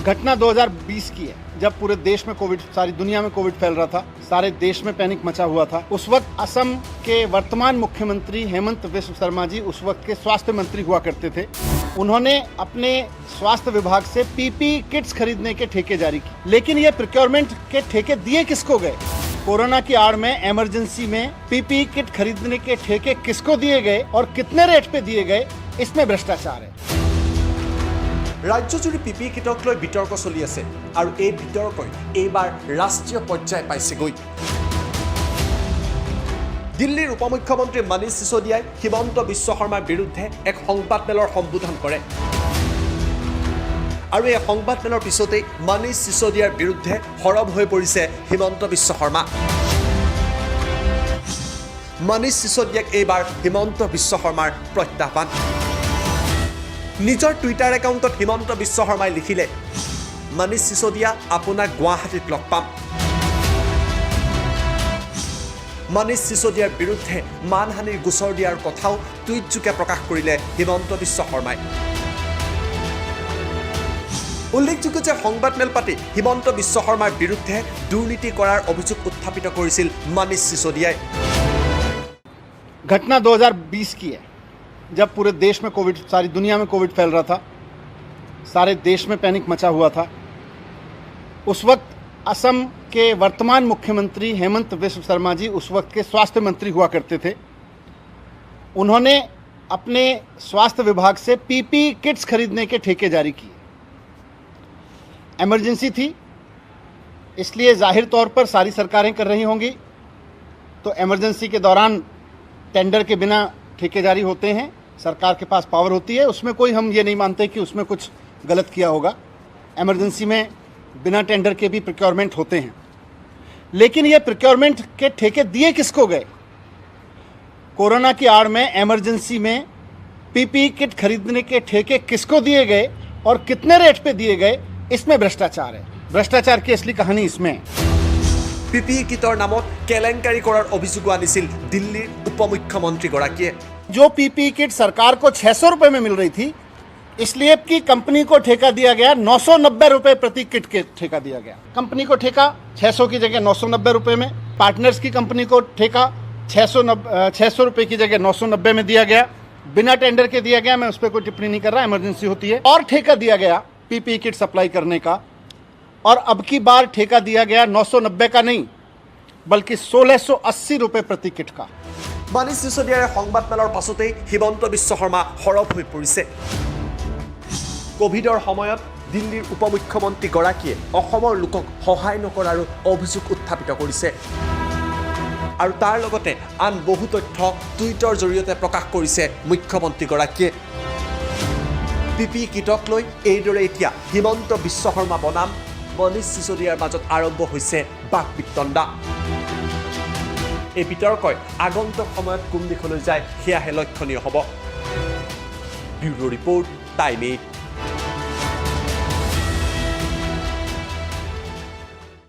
घटना 2020 की है, जब पूरे देश में कोविड, सारी दुनिया में कोविड फैल रहा था, सारे देश में पैनिक मचा हुआ था। उस वक्त असम के वर्तमान मुख्यमंत्री हेमंत बिस्व शर्मा जी उस वक्त के स्वास्थ्य मंत्री हुआ करते थे। उन्होंने अपने स्वास्थ्य विभाग से पीपीई किट्स खरीदने के ठेके जारी किए, लेकिन ये प्रोक्योरमेंट के ठेके दिए किसको गए? कोरोना की आड़ में इमरजेंसी में पीपीई किट खरीदने के ठेके किसको दिए गए और कितने रेट पे दिए गए, इसमें भ्रष्टाचार है। ৰাজ্যজুৰি পিপিই কিটক লৈ বিতৰ্ক চলি আছে আৰু এই বিতৰ্কই এইবাৰ ৰাষ্ট্ৰীয় পৰ্যায় পাইছেগৈ। দিল্লীৰ উপমুখ্যমন্ত্ৰী মনীষ সিসোদিয়াই হিমন্ত বিশ্ব শৰ্মাৰ বিৰুদ্ধে এক সংবাদমেলৰ সম্বোধন কৰে আৰু এই সংবাদমেলৰ পিছতেই মনীষ সিসোদিয়াৰ বিৰুদ্ধে সৰব হৈ পৰিছে হিমন্ত বিশ্ব শৰ্মা। মনীষ সিসোদিয়াক এইবাৰ হিমন্ত বিশ্ব শৰ্মাৰ প্ৰত্যাহ্বান। নিজৰ টুইটাৰ একাউণ্টত হিমন্ত বিশ্ব শৰ্মাই লিখিলে, মনীষ সিসোদিয়া আপোনাক গুৱাহাটীত লগ পাম। মনীষ সিসোদিয়াৰ বিৰুদ্ধে মানহানিৰ গোচৰ দিয়াৰ কথাও টুইটযোগে প্ৰকাশ কৰিলে হিমন্ত বিশ্ব শৰ্মাই। উল্লেখযোগ্য যে সংবাদমেল পাতি হিমন্ত বিশ্ব শৰ্মাৰ বিৰুদ্ধে দুৰ্নীতি কৰাৰ অভিযোগ উত্থাপিত কৰিছিল মনীষ সিসোদিয়াই। घटना 2020 की है, जब पूरे देश में कोविड, सारी दुनिया में कोविड फैल रहा था, सारे देश में पैनिक मचा हुआ था। उस वक्त असम के वर्तमान मुख्यमंत्री हेमंत बिस्व शर्मा जी उस वक्त के स्वास्थ्य मंत्री हुआ करते थे। उन्होंने अपने स्वास्थ्य विभाग से पीपीई किट्स खरीदने के ठेके जारी किए। इमरजेंसी थी, इसलिए जाहिर तौर पर सारी सरकारें कर रही होंगी, तो इमरजेंसी के दौरान टेंडर के बिना ठेके जारी होते हैं, सरकार के पास पावर होती है, उसमें कोई हम ये नहीं मानते कि उसमें कुछ गलत किया होगा। इमरजेंसी में बिना टेंडर के भी प्रोक्योरमेंट होते हैं, लेकिन ये प्रोक्योरमेंट के ठेके दिए किसको गए? कोरोना की आड़ में इमरजेंसी में पीपीई किट खरीदने के ठेके किसको दिए गए और कितने रेट पे दिए गए, इसमें भ्रष्टाचार है। भ्रष्टाचार की असली कहानी इसमें है। পিপিই কিটৰ নামত কেলেংকাৰী কৰাৰ অভিযোগো আনিছিল দিল্লীৰ উপমুখ্যমন্ত্ৰীগৰাকীয়ে। जो पीपीई किट सरकार को 600 रुपए में मिल रही थी, इसलिए कि कंपनी को ठेका दिया गया 990 रुपए प्रति किट के ठेका दिया गया। कंपनी को ठेका 600 की जगह 990 रुपए में, पार्टनर्स की कंपनी को ठेका 600 रुपए की जगह 990 में दिया गया, बिना टेंडर के दिया गया। मैं उस पर कोई टिप्पणी नहीं कर रहा, इमरजेंसी होती है। और ठेका दिया गया पीपीई किट सप्लाई करने का, और अब की बार ठेका दिया गया 990 का नहीं, बल्कि 1680 रुपए प्रति किट का। মনীষ সিসোদিয়াৰ সংবাদমেলৰ পাছতেই হিমন্ত বিশ্ব শৰ্মা সৰব হৈ পৰিছে। কোভিডৰ সময়ত দিল্লীৰ উপমুখ্যমন্ত্ৰীগৰাকীয়ে অসমৰ লোকক সহায় নকৰাৰো অভিযোগ উত্থাপিত কৰিছে আৰু তাৰ লগতে আন বহু তথ্য টুইটৰ জৰিয়তে প্ৰকাশ কৰিছে মুখ্যমন্ত্ৰীগৰাকীয়ে। পিপিই কিটক লৈ এইদৰে এতিয়া হিমন্ত বিশ্ব শৰ্মা বনাম মনীষ সিসোদিয়াৰ মাজত আৰম্ভ হৈছে বাক বিতণ্ডা। এই বিতৰ্কই আগন্তুক সময়ত কোন দিশলৈ যায় সেয়াহে লক্ষণীয় হ'ব। Bureau report, time 8।